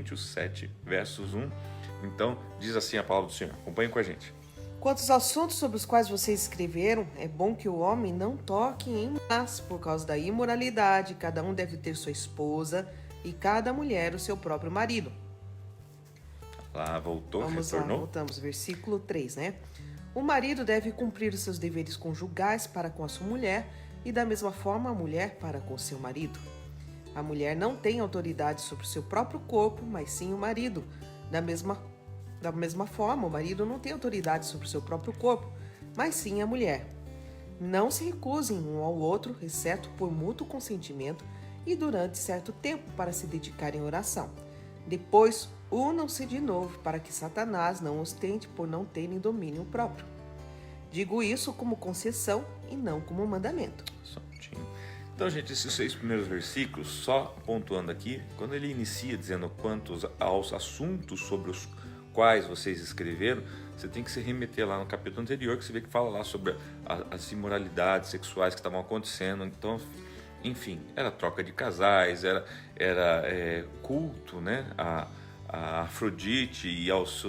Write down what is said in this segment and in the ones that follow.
Coríntios 7, versos 1. Então, diz assim a palavra do Senhor. Acompanhe com a gente. Quanto aos assuntos sobre os quais vocês escreveram, é bom que o homem não toque em mulheres por causa da imoralidade. Cada um deve ter sua esposa e cada mulher o seu próprio marido. Lá, voltou, Vamos retornou. lá, voltamos. Versículo 3, né? O marido deve cumprir os seus deveres conjugais para com a sua mulher e da mesma forma a mulher para com seu marido. A mulher não tem autoridade sobre o seu próprio corpo, mas sim o marido. Da mesma forma, o marido não tem autoridade sobre o seu próprio corpo, mas sim a mulher. Não se recusem um ao outro, exceto por mútuo consentimento e durante certo tempo para se dedicarem à oração. Depois, unam-se de novo para que Satanás não os tente por não terem domínio próprio. Digo isso como concessão e não como mandamento. Só um minutinho. Então, gente, esses 6 primeiros versículos, só pontuando aqui, quando ele inicia dizendo quantos aos assuntos sobre os quais vocês escreveram, você tem que se remeter lá no capítulo anterior, que você vê que fala lá sobre as imoralidades sexuais que estavam acontecendo. Então, enfim, era troca de casais, era culto, né, a Afrodite e aos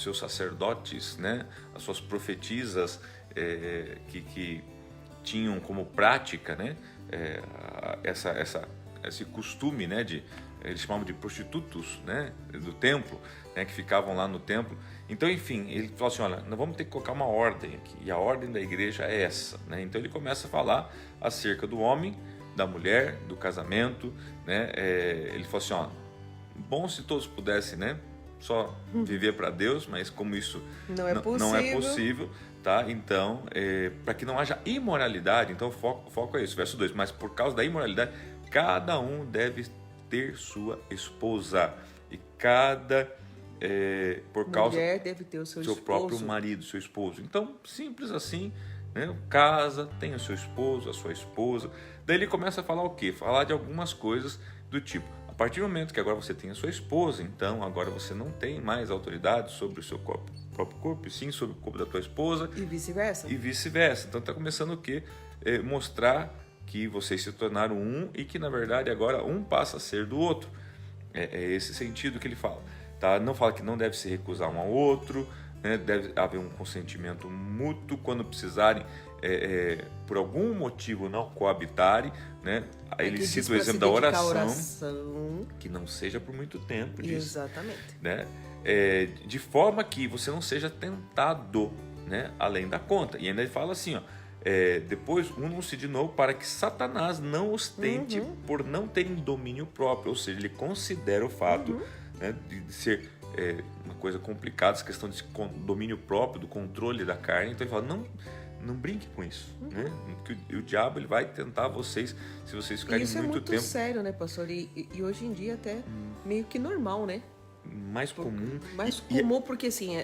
seus sacerdotes, né, as suas profetisas que tinham como prática, né, esse costume, né, eles chamavam de prostitutos, né, do templo, né, que ficavam lá no templo. Então, enfim, ele falou assim, olha, nós vamos ter que colocar uma ordem aqui, e a ordem da igreja é essa, né? Então ele começa a falar acerca do homem, da mulher, do casamento, né? Ele falou assim, ó, bom se todos pudessem, né, só viver para Deus, mas como isso não é possível, tá? Então, para que não haja imoralidade, então o foco é isso, verso 2, mas por causa da imoralidade, cada um deve ter sua esposa, e cada por causa mulher deve ter o seu esposo. próprio marido, seu esposo. Então, simples assim, né? Casa, tem o seu esposo, a sua esposa. Daí ele começa a falar o quê? Falar de algumas coisas do tipo, a partir do momento que agora você tem a sua esposa, então agora você não tem mais autoridade sobre o seu próprio corpo, e sim sobre o corpo da tua esposa. E vice-versa. E vice-versa. Então está começando o quê? Mostrar que vocês se tornaram um e que na verdade agora um passa a ser do outro. É esse sentido que ele fala. Tá? Não fala que não deve se recusar um ao outro, né? Deve haver um consentimento mútuo quando precisarem, por algum motivo, não coabitarem, né? Ele cita o exemplo da oração, que não seja por muito tempo. Exatamente. Né? De forma que você não seja tentado, né, além da conta. E ainda ele fala assim, ó, depois unam-se de novo para que Satanás não os tente por não terem domínio próprio. Ou seja, ele considera o fato, né, de ser uma coisa complicada, essa questão de domínio próprio, do controle da carne. Então ele fala, não brinque com isso, né? Porque o diabo ele vai tentar vocês, se vocês ficarem muito tempo. Isso é muito sério, né, pastor? E hoje em dia até meio que normal, né? Mais comum. Mais comum, porque assim,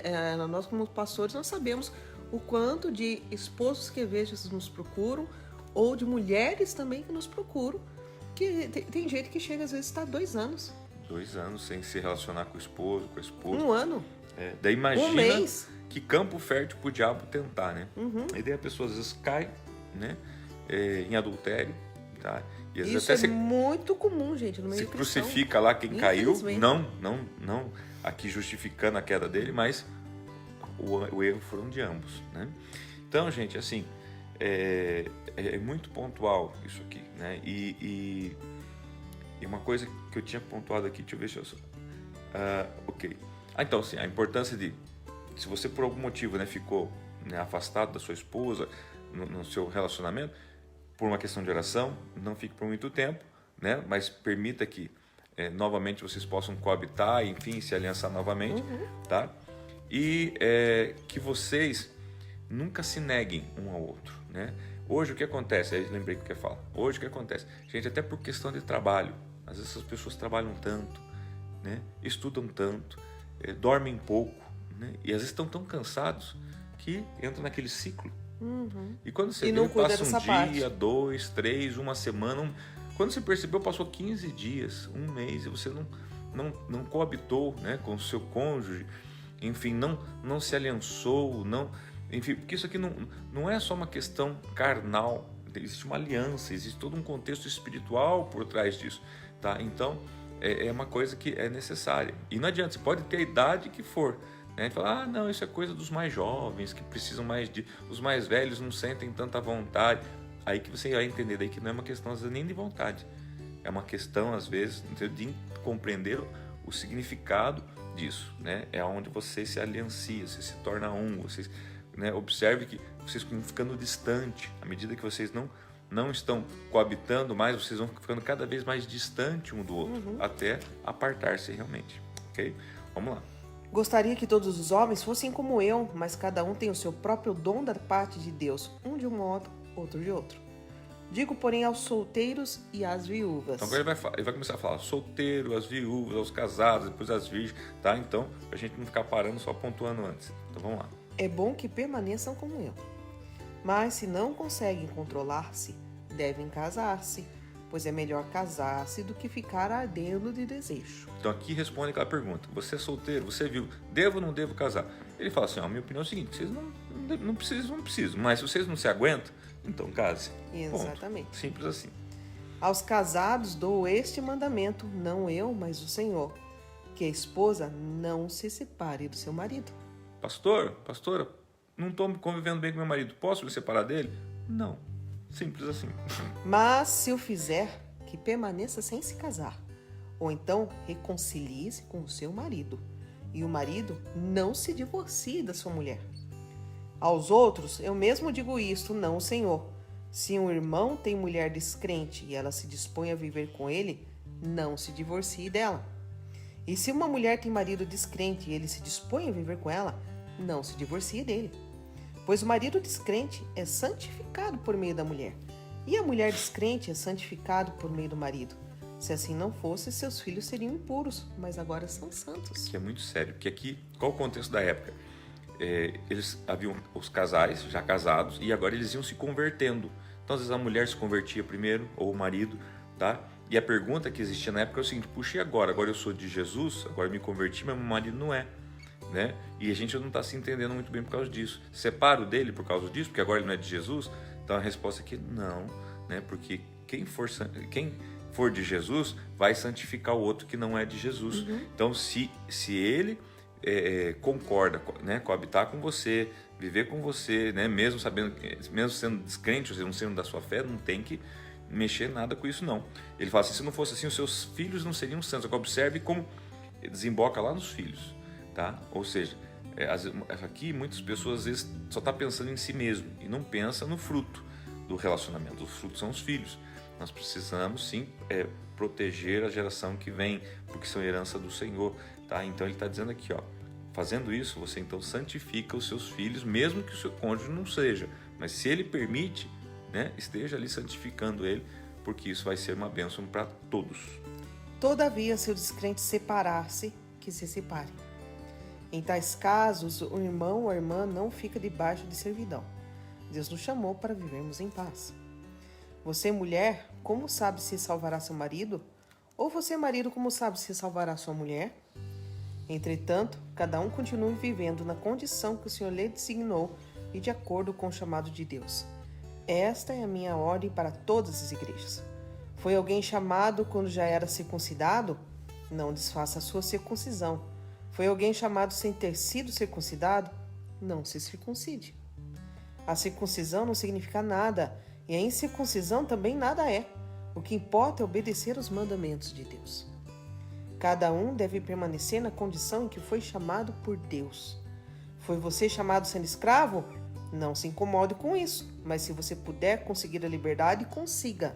nós como pastores, nós sabemos o quanto de esposos que às vezes nos procuram, ou de mulheres também que nos procuram, que tem gente que chega às vezes está 2 anos. 2 anos sem se relacionar com o esposo, com a esposa. 1 ano. Daí imagina 1 mês. Que campo fértil pro diabo tentar, né? E daí a pessoa às vezes cai, né, em adultério, tá? E às vezes isso até é muito comum, gente, no meio se cristão. crucifica lá quem caiu, não aqui justificando a queda dele, mas o erro foram de ambos, né? Então, gente, assim, é muito pontual isso aqui, né? E uma coisa que eu tinha pontuado aqui, deixa eu ver se eu... ok. Então, sim, a importância de, se você por algum motivo, né, ficou, né, afastado da sua esposa no seu relacionamento, por uma questão de oração, não fique por muito tempo, né? Mas permita que novamente vocês possam coabitar, enfim, se aliançar novamente, tá? E que vocês nunca se neguem um ao outro, né? Hoje o que acontece, aí lembrei o que eu ia falar, hoje o que acontece, gente, até por questão de trabalho, às vezes as pessoas trabalham tanto, né? Estudam tanto, dormem pouco, né? E às vezes estão tão cansados que entram naquele ciclo. E quando você vê, passa um dia, 2, 3, uma semana, quando você percebeu, passou 15 dias, 1 mês, e você não coabitou, né, com o seu cônjuge, enfim, não se aliançou, enfim, porque isso aqui não é só uma questão carnal, existe uma aliança, existe todo um contexto espiritual por trás disso, tá? Então, é uma coisa que é necessária. E não adianta, você pode ter a idade que for, né? Falar, não, isso é coisa dos mais jovens, que precisam mais de... Os mais velhos não sentem tanta vontade. Aí que você vai entender daí que não é uma questão, às vezes, nem de vontade. É uma questão, às vezes, de compreender o significado disso, né? É onde você se aliancia, você se torna um, vocês, né? Observe que vocês vão ficando distante, à medida que vocês não estão coabitando mais, vocês vão ficando cada vez mais distante um do outro, até apartar-se realmente, ok? Vamos lá. Gostaria que todos os homens fossem como eu, mas cada um tem o seu próprio dom da parte de Deus, um de um modo, outro de outro. Digo, porém, aos solteiros e às viúvas. Então agora ele vai começar a falar solteiro, as viúvas, aos casados, depois as virgens, tá? Então, pra gente não ficar parando, só pontuando antes. Então vamos lá. É bom que permaneçam como eu. Mas se não conseguem controlar-se, devem casar-se, pois é melhor casar-se do que ficar ardendo de desejo. Então aqui responde aquela pergunta. Você é solteiro, você é viúvo, devo ou não devo casar? Ele fala assim, a minha opinião é o seguinte, vocês não precisam, mas se vocês não se aguentam, então case. Exatamente. Ponto. Simples assim. Aos casados dou este mandamento, não eu, mas o Senhor, que a esposa não se separe do seu marido. Pastora, não estou convivendo bem com meu marido, posso me separar dele? Não. Simples assim. Mas se o fizer, que permaneça sem se casar, ou então reconcilie-se com o seu marido, e o marido não se divorcie da sua mulher. Aos outros, eu mesmo digo isto, não o Senhor. Se um irmão tem mulher descrente e ela se dispõe a viver com ele, não se divorcie dela. E se uma mulher tem marido descrente e ele se dispõe a viver com ela, não se divorcie dele. Pois o marido descrente é santificado por meio da mulher, e a mulher descrente é santificada por meio do marido. Se assim não fosse, seus filhos seriam impuros, mas agora são santos. Que é muito sério, porque aqui, qual o contexto da época? Eles haviam os casais já casados e agora eles iam se convertendo. Então, às vezes a mulher se convertia primeiro, ou o marido, tá? E a pergunta que existia na época é o seguinte, puxa, e agora? Agora eu sou de Jesus, agora eu me converti, mas meu marido não é, né? E a gente não está se entendendo muito bem por causa disso. Separo dele por causa disso, porque agora ele não é de Jesus? Então a resposta aqui, não, né? Porque quem for de Jesus vai santificar o outro que não é de Jesus. Então, se ele concorda, né, coabitar com você, viver com você, né, mesmo sendo descrente, ou seja, não sendo da sua fé, não tem que mexer nada com isso não. Ele fala assim, se não fosse assim, os seus filhos não seriam santos. Agora observe como desemboca lá nos filhos, tá? Ou seja, aqui muitas pessoas às vezes só estão pensando em si mesmo e não pensa no fruto do relacionamento. Os frutos são os filhos. Nós precisamos sim proteger a geração que vem, porque são herança do Senhor, tá? Então ele está dizendo aqui, ó, fazendo isso, você então santifica os seus filhos, mesmo que o seu cônjuge não seja, mas se ele permite, né, esteja ali santificando ele, porque isso vai ser uma bênção para todos. Todavia, se o descrente separar-se, que se separe. Em tais casos, o irmão ou a irmã não fica debaixo de servidão. Deus nos chamou para vivermos em paz. Você, mulher, como sabe se salvará seu marido? Ou você, marido, como sabe se salvará sua mulher? Entretanto, cada um continue vivendo na condição que o Senhor lhe designou e de acordo com o chamado de Deus. Esta é a minha ordem para todas as igrejas. Foi alguém chamado quando já era circuncidado? Não desfaça a sua circuncisão. Foi alguém chamado sem ter sido circuncidado? Não se circuncide. A circuncisão não significa nada, e a incircuncisão também nada é. O que importa é obedecer aos mandamentos de Deus. Cada um deve permanecer na condição em que foi chamado por Deus. Foi você chamado sendo escravo? Não se incomode com isso, mas se você puder conseguir a liberdade, consiga.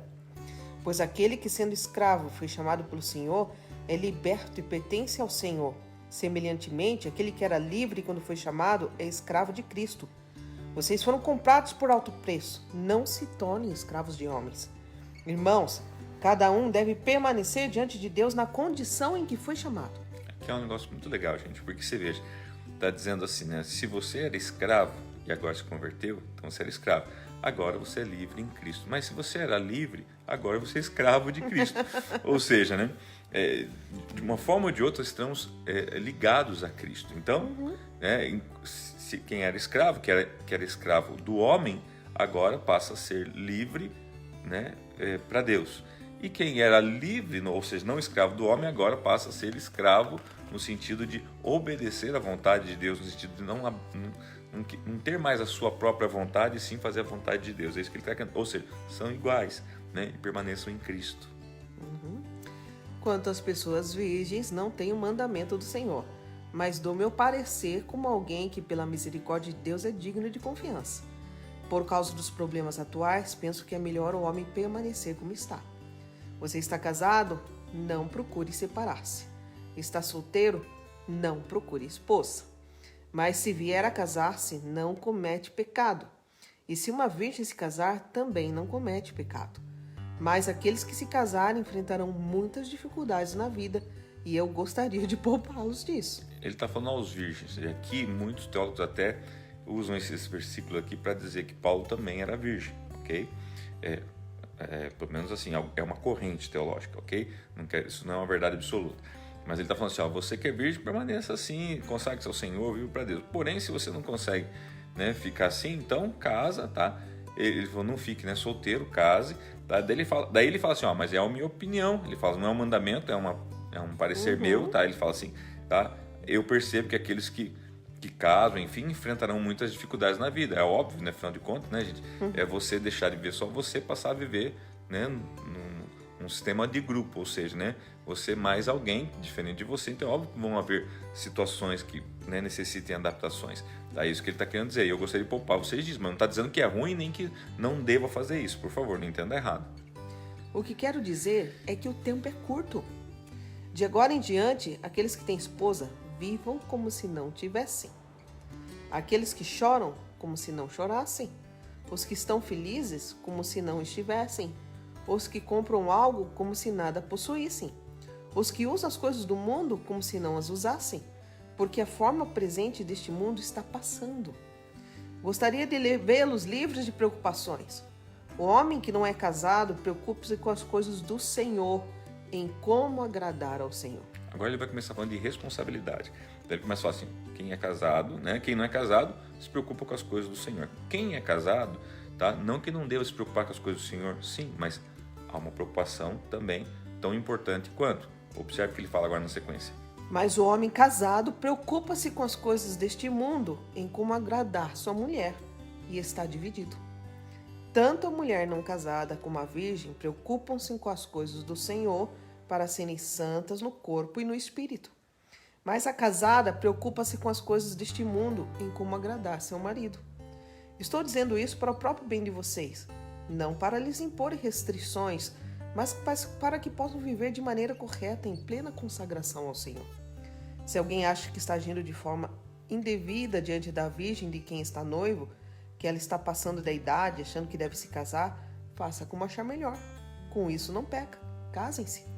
Pois aquele que sendo escravo foi chamado pelo Senhor, é liberto e pertence ao Senhor. Semelhantemente, aquele que era livre quando foi chamado é escravo de Cristo. Vocês foram comprados por alto preço. Não se tornem escravos de homens. Irmãos, cada um deve permanecer diante de Deus na condição em que foi chamado. Aqui é um negócio muito legal, gente, porque você veja, está dizendo assim, né? Se você era escravo e agora se converteu, então você era escravo. Agora você é livre em Cristo. Mas se você era livre, agora você é escravo de Cristo. Ou seja, né? De uma forma ou de outra, estamos ligados a Cristo. Então, né, se quem era escravo, que era escravo do homem, agora passa a ser livre, né, para Deus. E quem era livre, ou seja, não escravo do homem, agora passa a ser escravo no sentido de obedecer à vontade de Deus, no sentido de não ter mais a sua própria vontade, e sim fazer a vontade de Deus. É isso que ele está querendo. Ou seja, são iguais, né? E permaneçam em Cristo. Quanto às pessoas virgens, não tenho mandamento do Senhor, mas dou meu parecer como alguém que, pela misericórdia de Deus, é digno de confiança. Por causa dos problemas atuais, penso que é melhor o homem permanecer como está. Você está casado? Não procure separar-se. Está solteiro? Não procure esposa. Mas se vier a casar-se, não comete pecado. E se uma virgem se casar, também não comete pecado. Mas aqueles que se casarem enfrentarão muitas dificuldades na vida, e eu gostaria de poupá-los disso. Ele está falando aos virgens. E aqui muitos teólogos até usam esse versículo aqui para dizer que Paulo também era virgem, ok? Pelo menos assim, é uma corrente teológica, ok? Isso não é uma verdade absoluta. Mas ele está falando assim, ó, você que é virgem, permaneça assim, consagre-se ao Senhor, vive para Deus. Porém, se você não consegue, né, ficar assim, então casa, tá? Ele falou, não fique, né, solteiro, case. Tá? Daí ele fala assim, ó, mas é a minha opinião. Ele fala, não é um mandamento, é um parecer meu, tá? Ele fala assim, tá? Eu percebo que aqueles que casam, enfim, enfrentarão muitas dificuldades na vida. É óbvio, né? Afinal de contas, né, gente? É você deixar de viver só você, passar a viver, né, num sistema de grupo, ou seja, né, você mais alguém diferente de você. Então é óbvio que vão haver situações que, né, necessitem adaptações. É isso que ele está querendo dizer. E eu gostaria de poupar vocês disso, mas não está dizendo que é ruim nem que não deva fazer isso. Por favor, não entenda errado. O que quero dizer é que o tempo é curto. De agora em diante, aqueles que têm esposa vivam como se não tivessem. Aqueles que choram, como se não chorassem. Os que estão felizes, como se não estivessem. Os que compram algo, como se nada possuíssem. Os que usam as coisas do mundo, como se não as usassem. Porque a forma presente deste mundo está passando. Gostaria de vê-los livres de preocupações. O homem que não é casado preocupa-se com as coisas do Senhor, em como agradar ao Senhor. Agora ele vai começar falando de responsabilidade. Ele começa a falar assim, quem é casado, né? Quem não é casado se preocupa com as coisas do Senhor. Quem é casado, tá? Não que não deva se preocupar com as coisas do Senhor, sim, mas há uma preocupação também tão importante quanto. Observe o que ele fala agora na sequência. Mas o homem casado preocupa-se com as coisas deste mundo, em como agradar sua mulher, e está dividido. Tanto a mulher não casada como a virgem preocupam-se com as coisas do Senhor para serem santas no corpo e no espírito. Mas a casada preocupa-se com as coisas deste mundo, em como agradar seu marido. Estou dizendo isso para o próprio bem de vocês, não para lhes impor restrições, mas para que possam viver de maneira correta, em plena consagração ao Senhor. Se alguém acha que está agindo de forma indevida diante da virgem de quem está noivo, que ela está passando da idade, achando que deve se casar, faça como achar melhor. Com isso não peca. Casem-se.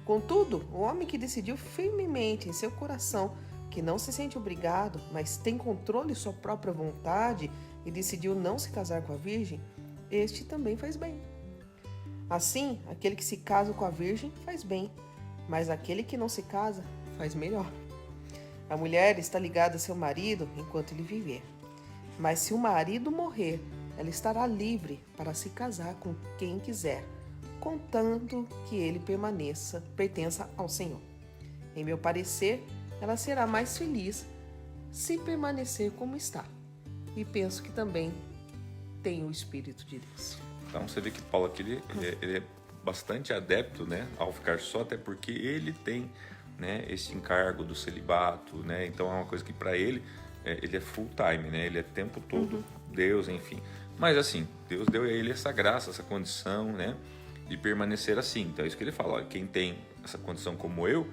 Contudo, o homem que decidiu firmemente em seu coração que não se sente obrigado, mas tem controle de sua própria vontade e decidiu não se casar com a virgem, este também faz bem. Assim, aquele que se casa com a virgem faz bem, mas aquele que não se casa faz melhor. A mulher está ligada a seu marido enquanto ele viver. Mas se o marido morrer, ela estará livre para se casar com quem quiser, contanto que ele pertença ao Senhor. Em meu parecer, ela será mais feliz se permanecer como está. E penso que também tem o Espírito de Deus. Então você vê que Paulo aqui ele é bastante adepto, né, ao ficar só, até porque ele tem, né, esse encargo do celibato, né, então é uma coisa que para ele é full time, né, ele é tempo todo Deus, enfim. Mas assim, Deus deu a ele essa graça, essa condição, né, de permanecer assim. Então é isso que ele fala, olha, quem tem essa condição como eu,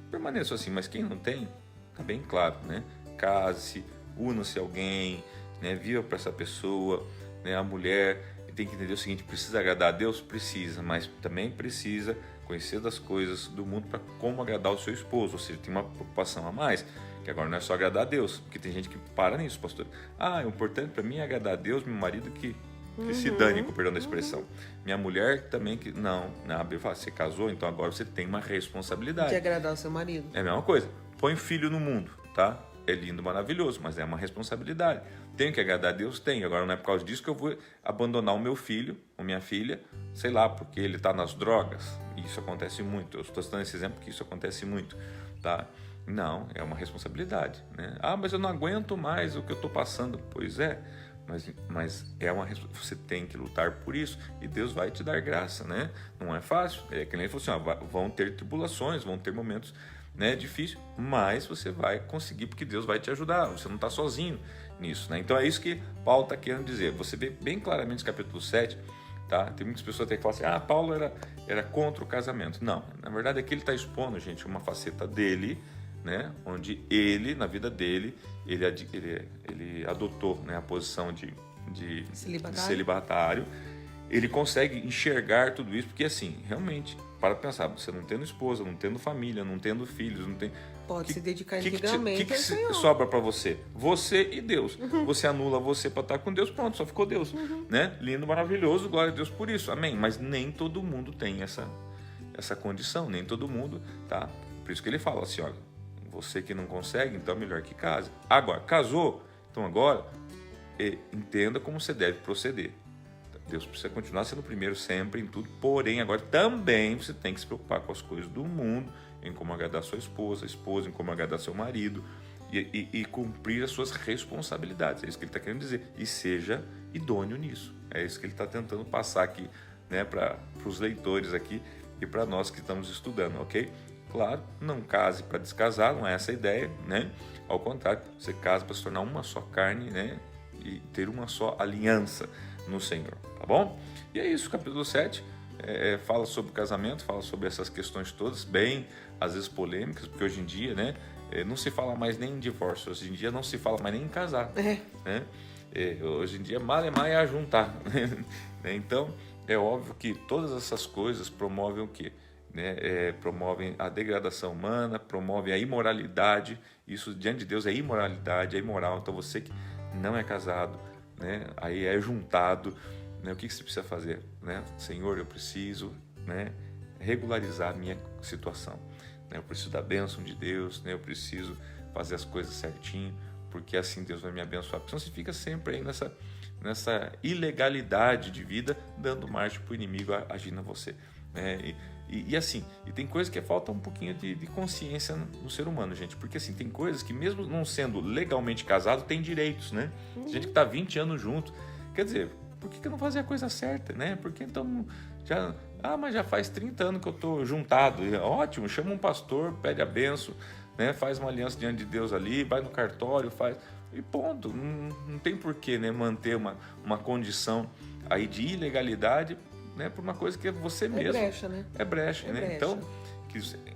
permaneça assim, mas quem não tem, tá bem claro, né, case-se, una-se a alguém, né, viva para essa pessoa, né, a mulher tem que entender o seguinte, precisa agradar a Deus? Precisa, mas também precisa conhecer das coisas do mundo para como agradar o seu esposo, ou seja, tem uma preocupação a mais, que agora não é só agradar a Deus, porque tem gente que para nisso, pastor. O importante para mim é agradar a Deus, meu marido que se dane, com perdão da expressão. Minha mulher também que... Não, a Bíblia fala, você casou, então agora você tem uma responsabilidade. De agradar o seu marido. É a mesma coisa. Põe filho no mundo, tá? é lindo, maravilhoso, mas é uma responsabilidade. Tenho que agradar a Deus? Tenho. Agora não é por causa disso que eu vou abandonar o meu filho ou minha filha, sei lá, porque ele está nas drogas. Isso acontece muito. Eu estou dando esse exemplo porque isso acontece muito, tá? Não, é uma responsabilidade, né? Ah, mas eu não aguento mais o que eu estou passando. Pois é, mas você tem que lutar por isso e Deus vai te dar graça, né? Não é fácil. É que nem ele falou assim, vão ter tribulações, vão ter momentos, né, difíceis, mas você vai conseguir porque Deus vai te ajudar. Você não está sozinho nisso, né? Então é isso que Paulo está querendo dizer. Você vê bem claramente no capítulo 7, tá? Tem muitas pessoas até que falam assim, Paulo era contra o casamento. Não, na verdade é que ele está expondo, gente, uma faceta dele, né? Onde ele, na vida dele, ele adotou, né, a posição de celibatário. Ele consegue enxergar tudo isso, porque assim, realmente, para pensar, você não tendo esposa, não tendo família, não tendo filhos, não tem... Pode se dedicar integralmente. O que sobra para você? Você e Deus. Você anula você para estar com Deus, pronto, só ficou Deus. Né? Lindo, maravilhoso, glória a Deus por isso, amém. Mas nem todo mundo tem essa condição, nem todo mundo, tá? Por isso que ele fala assim, olha, você que não consegue, então é melhor que case. Agora, casou, então agora entenda como você deve proceder. Deus precisa continuar sendo o primeiro sempre em tudo, porém agora também você tem que se preocupar com as coisas do mundo, em como agradar sua esposa, em como agradar seu marido e cumprir as suas responsabilidades. É isso que ele está querendo dizer. E seja idôneo nisso. É isso que ele está tentando passar aqui, né, para os leitores aqui e para nós que estamos estudando, ok? Claro, não case para descasar, não é essa a ideia, né? Ao contrário, você casa para se tornar uma só carne, né? E ter uma só aliança no Senhor, tá bom? E é isso, capítulo 7 fala sobre o casamento, fala sobre essas questões todas, bem, às vezes polêmicas, porque hoje em dia, né, não se fala mais nem em divórcio, hoje em dia não se fala mais nem em casar, né? Hoje em dia mal é ajuntar, né? Então, é óbvio que todas essas coisas promovem o quê? Né? Promovem a degradação humana, promovem a imoralidade. Isso diante de Deus é imoralidade, é imoral. Então você que não é casado, né, aí é juntado, né, o que você precisa fazer, né? Senhor, eu preciso, né, regularizar a minha situação, né? Eu preciso da bênção de Deus, né? Eu preciso fazer as coisas certinho, porque assim Deus vai me abençoar. Porque senão você fica sempre aí nessa ilegalidade de vida, dando margem para o inimigo agir na você, né? E assim, e tem coisas que falta um pouquinho de consciência no ser humano, gente. Porque assim, tem coisas que mesmo não sendo legalmente casado, tem direitos, né? Gente que está 20 anos junto. Quer dizer, por que não fazer a coisa certa, né? Porque então mas já faz 30 anos que eu estou juntado. Ótimo, chama um pastor, pede a benção, né? Faz uma aliança diante de Deus ali, vai no cartório, faz... E ponto, não tem porquê, né, manter uma condição aí de ilegalidade, né, por uma coisa que é você mesmo. É brecha, né? É brecha, né? Brecha. Então,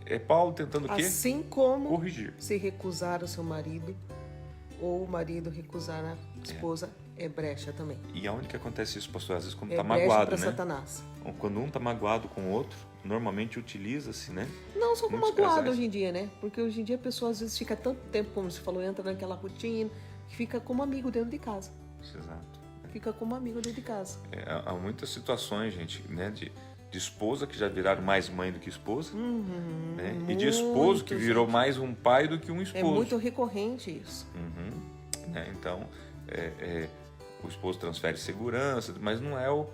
é Paulo tentando o quê? Assim como corrigir. Se recusar o seu marido, ou o marido recusar a esposa, é brecha também. E aonde que acontece isso, pastor? Às vezes quando é tá magoado, pra né? Satanás. Quando um tá magoado com o outro, normalmente utiliza-se, né? Não só com magoado hoje em dia, né? Porque hoje em dia a pessoa às vezes fica tanto tempo, como você falou, entra naquela rotina, que fica como amigo dentro de casa. Exato. Fica como amigo dentro de casa. Há muitas situações, gente, né, de esposa que já viraram mais mãe do que esposa, né? E de esposo que virou mais um pai do que um esposo. É muito recorrente isso. Né? Então, o esposo transfere segurança, mas não é o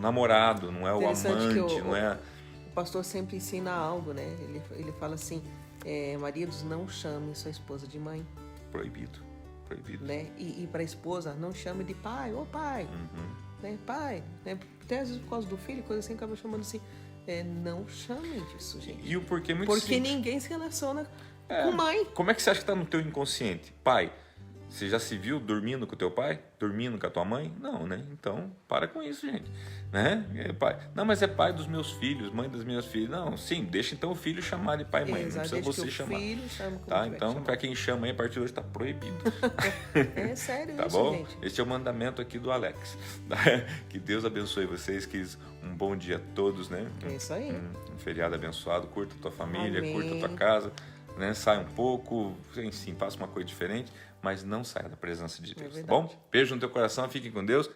namorado, não é o amante, não é... O pastor sempre ensina algo, né? Ele fala assim, maridos, não chamem sua esposa de mãe. Proibido. Né? E para a esposa, não chame de pai, ô pai, né? Pai, né? Até às vezes por causa do filho, coisa assim, acaba chamando assim, não chame disso, gente. E o porquê é muito Porque simples. Ninguém se relaciona com mãe. Como é que você acha que está no teu inconsciente? Pai, você já se viu dormindo com o teu pai? Dormindo com a tua mãe? Não, né? Então, para com isso, gente. Né? Pai. Não, mas é pai dos meus filhos, mãe das minhas filhas. Não, sim, deixa então o filho chamar de pai e mãe. Não precisa você chamar. Tá? Então, para quem chama aí, a partir de hoje está proibido. É sério tá isso, bom? gente. Este é o mandamento aqui do Alex. Que Deus abençoe vocês, que um bom dia a todos, né? É isso aí. Um feriado abençoado. Curta a tua família, Amém. curta a tua casa. Né? Sai um pouco, sim, faça uma coisa diferente, mas não saia da presença de Deus, tá bom? Beijo no teu coração, fiquem com Deus.